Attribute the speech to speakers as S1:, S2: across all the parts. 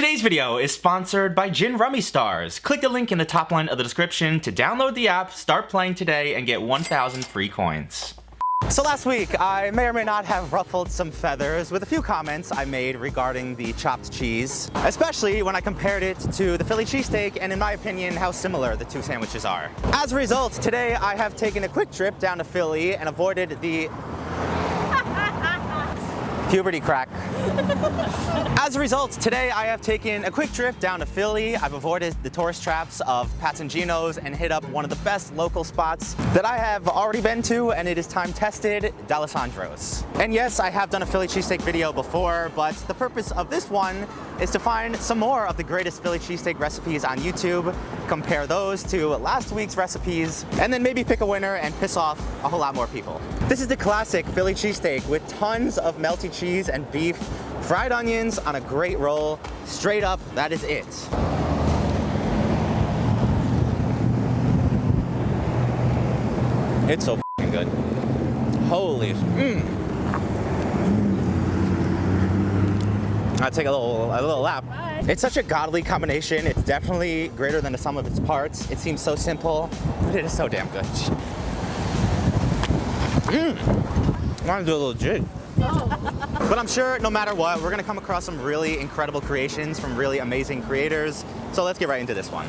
S1: Today's video is sponsored by Gin Rummy Stars. Click the link in the top line of the description to download the app, start playing today, and get 1,000 free coins.
S2: So last week, I may or may not have ruffled some feathers with a few comments I made regarding the chopped cheese, especially when I compared it to the Philly cheesesteak and, in my opinion, how similar the two sandwiches are. As a result, today I have taken a quick trip down to Philly and avoided the puberty crack. As a result, today I have taken a quick trip down to Philly. I've avoided the tourist traps of Pat's and Gino's and hit up one of the best local spots that I have already been to, and it is time tested, D'Alessandro's. And yes, I have done a Philly cheesesteak video before, but the purpose of this one is to find some more of the greatest Philly cheesesteak recipes on YouTube, compare those to last week's recipes, and then maybe pick a winner and piss off a whole lot more people. This is the classic Philly cheesesteak with tons of melty cheese and beef, fried onions on a great roll. Straight up, that is it. It's so f***ing good. Holy. I'll take a little lap. Bye. It's such a godly combination. It's definitely greater than the sum of its parts. It seems so simple, but it is so damn good. I want to do a little jig. But I'm sure no matter what, we're gonna come across some really incredible creations from really amazing creators. So let's get right into this one.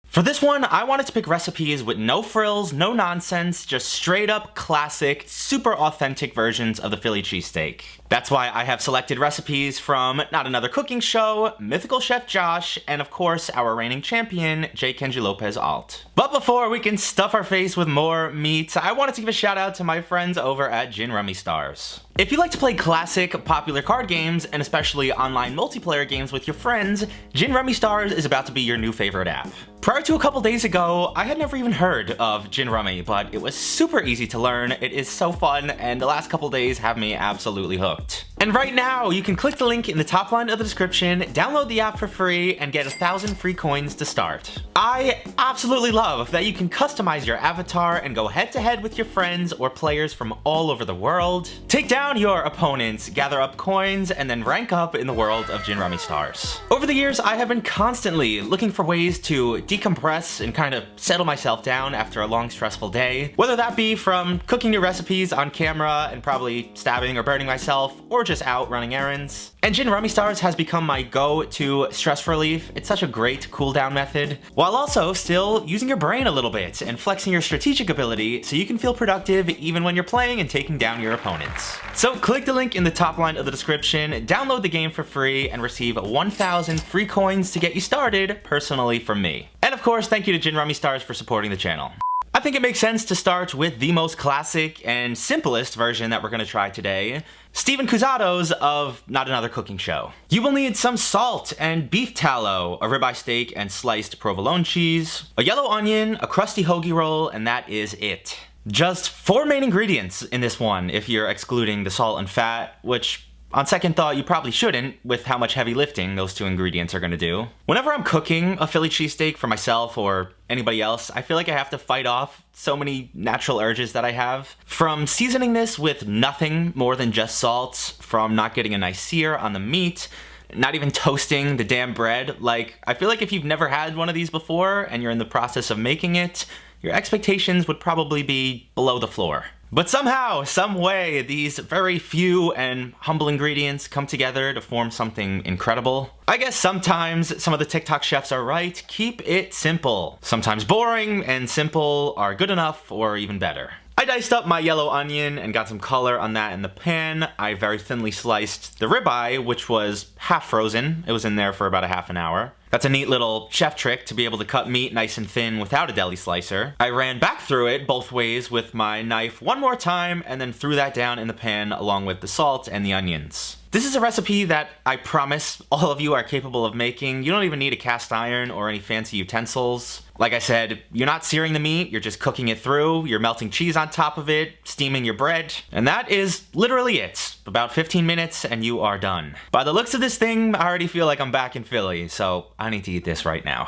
S1: For this one, I wanted to pick recipes with no frills, no nonsense, just straight up classic, super authentic versions of the Philly cheesesteak. That's why I have selected recipes from Not Another Cooking Show, Mythical Chef Josh, and of course our reigning champion, J. Kenji Lopez Alt. But before we can stuff our face with more meat, I wanted to give a shout out to my friends over at Gin Rummy Stars. If you like to play classic, popular card games, and especially online multiplayer games with your friends, Gin Rummy Stars is about to be your new favorite app. Prior to a couple days ago, I had never even heard of Gin Rummy, but it was super easy to learn, it is so fun, and the last couple days have me absolutely hooked. And right now, you can click the link in the top line of the description, download the app for free, and get 1,000 free coins to start. I absolutely love that you can customize your avatar and go head to head with your friends or players from all over the world. Take down your opponents, gather up coins, and then rank up in the world of Gin Rummy Stars. Over the years, I have been constantly looking for ways to decompress and kind of settle myself down after a long, stressful day. Whether that be from cooking new recipes on camera and probably stabbing or burning myself, or just out running errands. And Gin Rummy Stars has become my go-to stress relief. It's such a great cool down method, while also still using your brain a little bit and flexing your strategic ability so you can feel productive even when you're playing and taking down your opponents. So click the link in the top line of the description, download the game for free, and receive 1,000 free coins to get you started personally from me. And of course, thank you to Gin Rummy Stars for supporting the channel. I think it makes sense to start with the most classic and simplest version that we're going to try today, Stephen Cusado's of Not Another Cooking Show. You will need some salt and beef tallow, a ribeye steak and sliced provolone cheese, a yellow onion, a crusty hoagie roll, and that is it. Just 4 main ingredients in this one if you're excluding the salt and fat, which on second thought, you probably shouldn't, with how much heavy lifting those two ingredients are gonna do. Whenever I'm cooking a Philly cheesesteak for myself or anybody else, I feel like I have to fight off so many natural urges that I have. From seasoning this with nothing more than just salt, from not getting a nice sear on the meat, not even toasting the damn bread. Like, I feel like if you've never had one of these before and you're in the process of making it, your expectations would probably be below the floor. But somehow, some way, these very few and humble ingredients come together to form something incredible. I guess sometimes some of the TikTok chefs are right, keep it simple. Sometimes boring and simple are good enough or even better. I diced up my yellow onion and got some color on that in the pan. I very thinly sliced the ribeye, which was half frozen. It was in there for about a half an hour. That's a neat little chef trick to be able to cut meat nice and thin without a deli slicer. I ran back through it both ways with my knife one more time and then threw that down in the pan along with the salt and the onions. This is a recipe that I promise all of you are capable of making. You don't even need a cast iron or any fancy utensils. Like I said, you're not searing the meat, you're just cooking it through, you're melting cheese on top of it, steaming your bread, and that is literally it. About 15 minutes and you are done. By the looks of this thing, I already feel like I'm back in Philly, so I need to eat this right now.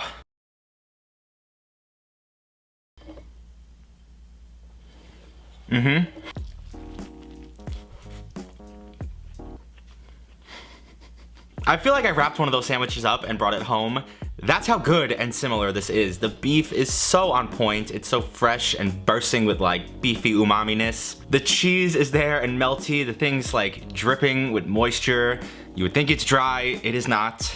S1: I feel like I wrapped one of those sandwiches up and brought it home. That's how good and similar this is. The beef is so on point. It's so fresh and bursting with like beefy umami-ness. The cheese is there and melty. The thing's like dripping with moisture. You would think it's dry. It is not.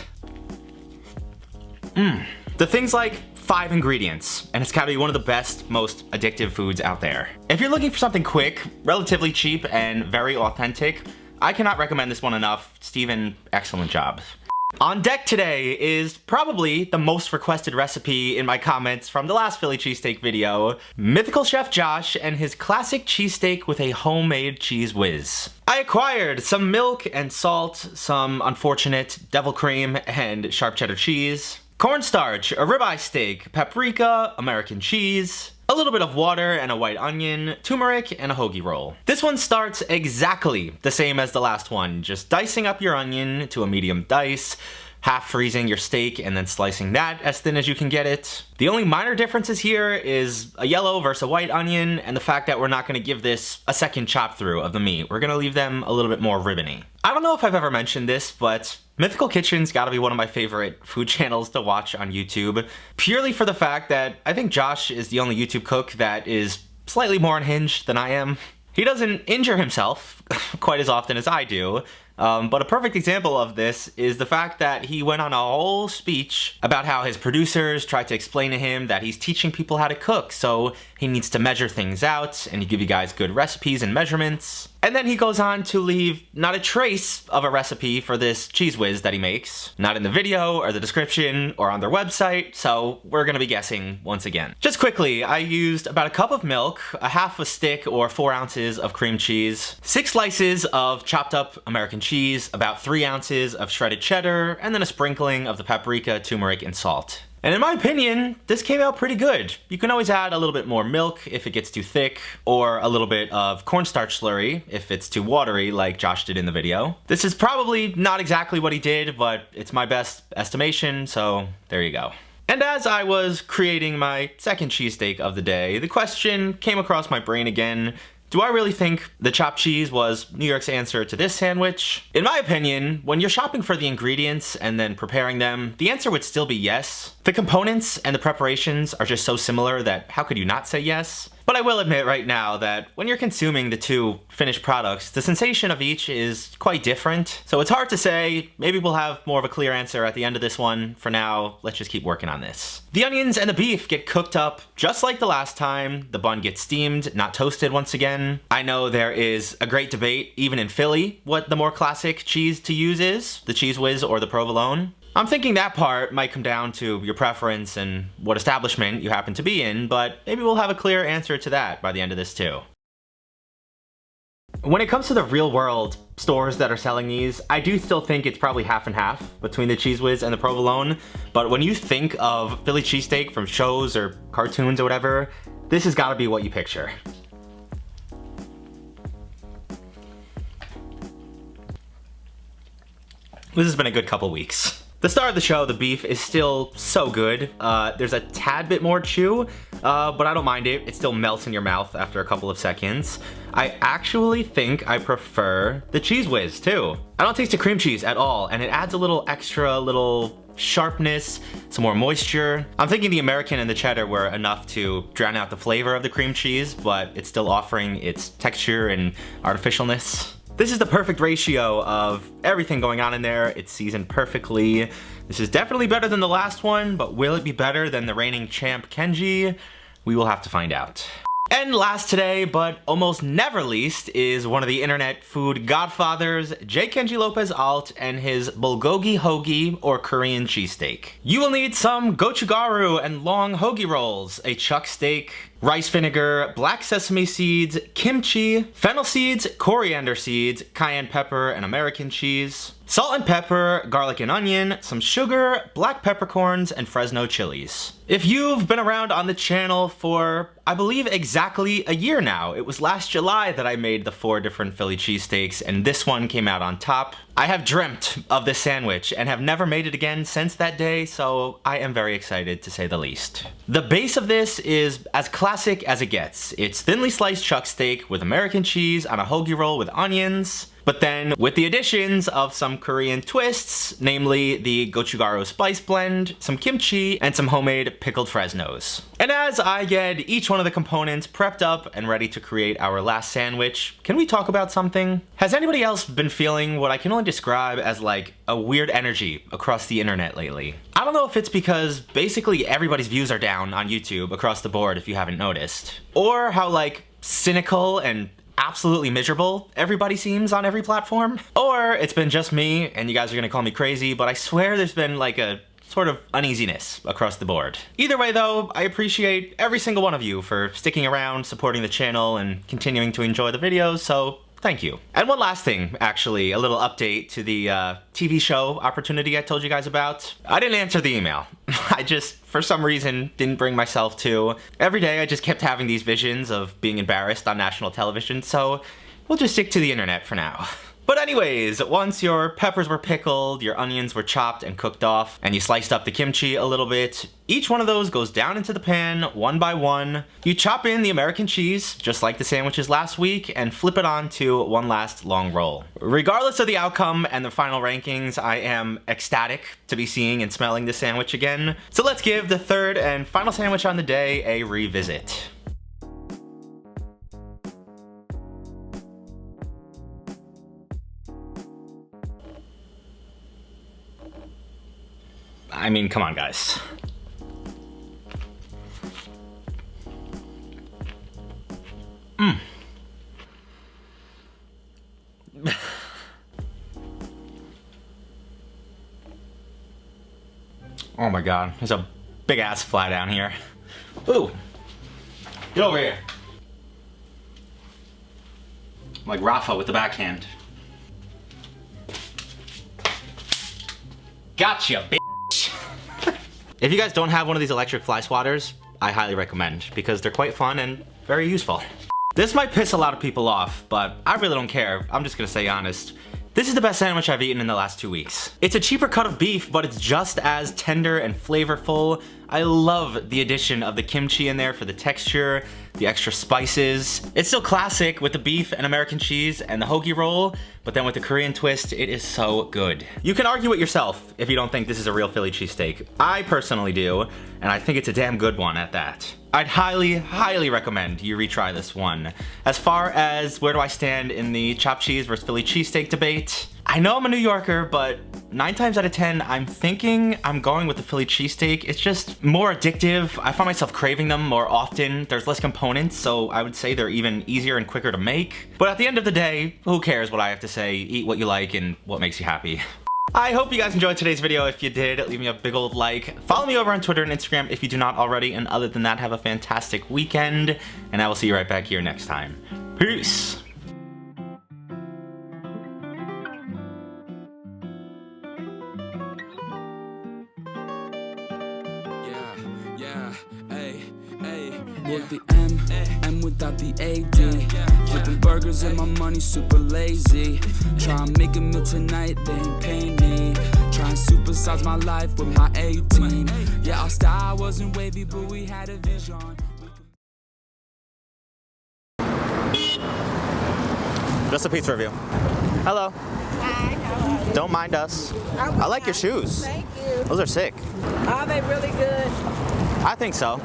S1: The thing's like 5 ingredients, and it's gotta be one of the best, most addictive foods out there. If you're looking for something quick, relatively cheap, and very authentic, I cannot recommend this one enough. Steven, excellent job. On deck today is probably the most requested recipe in my comments from the last Philly cheesesteak video, Mythical Chef Josh and his classic cheesesteak with a homemade cheese whiz. I acquired some milk and salt, some unfortunate devil cream and sharp cheddar cheese, cornstarch, a ribeye steak, paprika, American cheese, a little bit of water and a white onion, turmeric, and a hoagie roll. This one starts exactly the same as the last one, just dicing up your onion to a medium dice, half freezing your steak and then slicing that as thin as you can get it. The only minor differences here is a yellow versus a white onion and the fact that we're not gonna give this a second chop through of the meat. We're gonna leave them a little bit more ribbony. I don't know if I've ever mentioned this, but Mythical Kitchen's gotta be one of my favorite food channels to watch on YouTube, purely for the fact that I think Josh is the only YouTube cook that is slightly more unhinged than I am. He doesn't injure himself quite as often as I do, but a perfect example of this is the fact that he went on a whole speech about how his producers tried to explain to him that he's teaching people how to cook, so he needs to measure things out and give you guys good recipes and measurements. And then he goes on to leave not a trace of a recipe for this cheese whiz that he makes. Not in the video or the description or on their website, so we're gonna be guessing once again. Just quickly, I used about a cup of milk, a half a stick or 4 ounces of cream cheese, 6 slices of chopped up American cheese, about 3 ounces of shredded cheddar, and then a sprinkling of the paprika, turmeric, and salt. And in my opinion, this came out pretty good. You can always add a little bit more milk if it gets too thick, or a little bit of cornstarch slurry if it's too watery like Josh did in the video. This is probably not exactly what he did, but it's my best estimation, so there you go. And as I was creating my second cheesesteak of the day, the question came across my brain again. Do I really think the chopped cheese was New York's answer to this sandwich? In my opinion, when you're shopping for the ingredients and then preparing them, the answer would still be yes. The components and the preparations are just so similar that how could you not say yes? But I will admit right now that when you're consuming the two finished products, the sensation of each is quite different. So it's hard to say. Maybe we'll have more of a clear answer at the end of this one. For now, let's just keep working on this. The onions and the beef get cooked up just like the last time. The bun gets steamed, not toasted once again. I know there is a great debate, even in Philly, what the more classic cheese to use is, the Cheez Whiz or the provolone. I'm thinking that part might come down to your preference and what establishment you happen to be in, but maybe we'll have a clear answer to that by the end of this too. When it comes to the real world stores that are selling these, I do still think it's probably half and half between the Cheez Whiz and the provolone, but when you think of Philly cheesesteak from shows or cartoons or whatever, this has gotta be what you picture. This has been a good couple weeks. The star of the show, the beef, is still so good. There's a tad bit more chew, but I don't mind it. It still melts in your mouth after a couple of seconds. I actually think I prefer the Cheez Whiz too. I don't taste the cream cheese at all, and it adds a little extra little sharpness, some more moisture. I'm thinking the American and the cheddar were enough to drown out the flavor of the cream cheese, but it's still offering its texture and artificialness. This is the perfect ratio of everything going on in there. It's seasoned perfectly. This is definitely better than the last one, but will it be better than the reigning champ Kenji? We will have to find out. And last today, but almost never least, is one of the internet food godfathers, J. Kenji Lopez Alt, and his bulgogi hoagie, or Korean cheesesteak. You will need some gochugaru and long hoagie rolls, a chuck steak, rice vinegar, black sesame seeds, kimchi, fennel seeds, coriander seeds, cayenne pepper, and American cheese, salt and pepper, garlic and onion, some sugar, black peppercorns, and Fresno chilies. If you've been around on the channel for, I believe, exactly a year now, it was last July that I made the 4 different Philly cheesesteaks, and this one came out on top. I have dreamt of this sandwich and have never made it again since that day, so I am very excited to say the least. The base of this is as classic as it gets. It's thinly sliced chuck steak with American cheese on a hoagie roll with onions, But then with the additions of some Korean twists, namely the gochugaru spice blend, some kimchi, and some homemade pickled Fresnos. And as I get each one of the components prepped up and ready to create our last sandwich, can we talk about something? Has anybody else been feeling what I can only describe as like a weird energy across the internet lately? I don't know if it's because basically everybody's views are down on YouTube across the board if you haven't noticed, or how like cynical and absolutely miserable everybody seems on every platform, or it's been just me and you guys are gonna call me crazy, but I swear there's been like a sort of uneasiness across the board. Either way though, I appreciate every single one of you for sticking around, supporting the channel, and continuing to enjoy the videos, so thank you. And one last thing, actually, a little update to the TV show opportunity I told you guys about. I didn't answer the email. I just, for some reason, didn't bring myself to. Every day I just kept having these visions of being embarrassed on national television, so we'll just stick to the internet for now. But anyways, once your peppers were pickled, your onions were chopped and cooked off, and you sliced up the kimchi a little bit, each one of those goes down into the pan one by one. You chop in the American cheese, just like the sandwiches last week, and flip it onto one last long roll. Regardless of the outcome and the final rankings, I am ecstatic to be seeing and smelling this sandwich again. So let's give the third and final sandwich on the day a revisit. I mean, come on, guys. Oh my god, there's a big ass fly down here. Ooh, get over here. I'm like Rafa with the backhand. Gotcha, bitch. If you guys don't have one of these electric fly swatters, I highly recommend because they're quite fun and very useful. This might piss a lot of people off, but I really don't care. I'm just gonna say honest. This is the best sandwich I've eaten in the last 2 weeks. It's a cheaper cut of beef, but it's just as tender and flavorful. I love the addition of the kimchi in there for the texture, the extra spices. It's still classic with the beef and American cheese and the hoagie roll, but then with the Korean twist, it is so good. You can argue it yourself if you don't think this is a real Philly cheesesteak. I personally do, and I think it's a damn good one at that. I'd highly, highly recommend you retry this one. As far as where do I stand in the chopped cheese versus Philly cheesesteak debate, I know I'm a New Yorker, but 9 times out of 10, I'm thinking I'm going with the Philly cheesesteak. It's just more addictive. I find myself craving them more often. There's less components, so I would say they're even easier and quicker to make. But at the end of the day, who cares what I have to say? Eat what you like and what makes you happy. I hope you guys enjoyed today's video. If you did, leave me a big old like. Follow me over on Twitter and Instagram if you do not already. And other than that, have a fantastic weekend. And I will see you right back here next time. Peace.
S3: With the M without the AD. Flipping burgers and my money super lazy. Try and make a meal tonight, they ain't paying me. Try and supersize my life with my 18. Yeah, our style wasn't wavy, but we had a vision.
S2: Just a pizza review. Hello.
S4: Hi, how are you?
S2: Don't mind us. I like your shoes.
S4: Thank you.
S2: Those are sick.
S4: Are they really good?
S2: I think so.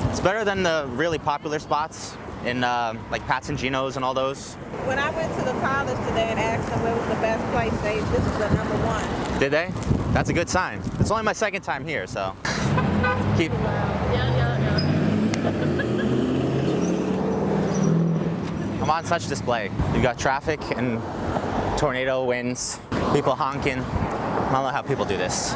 S2: It's better than the really popular spots in like Pat's and Geno's and all those.
S4: When I went to the college today and asked them where was the best place, this is the number one.
S2: Did they? That's a good sign. It's only my second time here, so keep. I'm on such display. You got traffic and tornado winds, people honking. I don't know how people do this.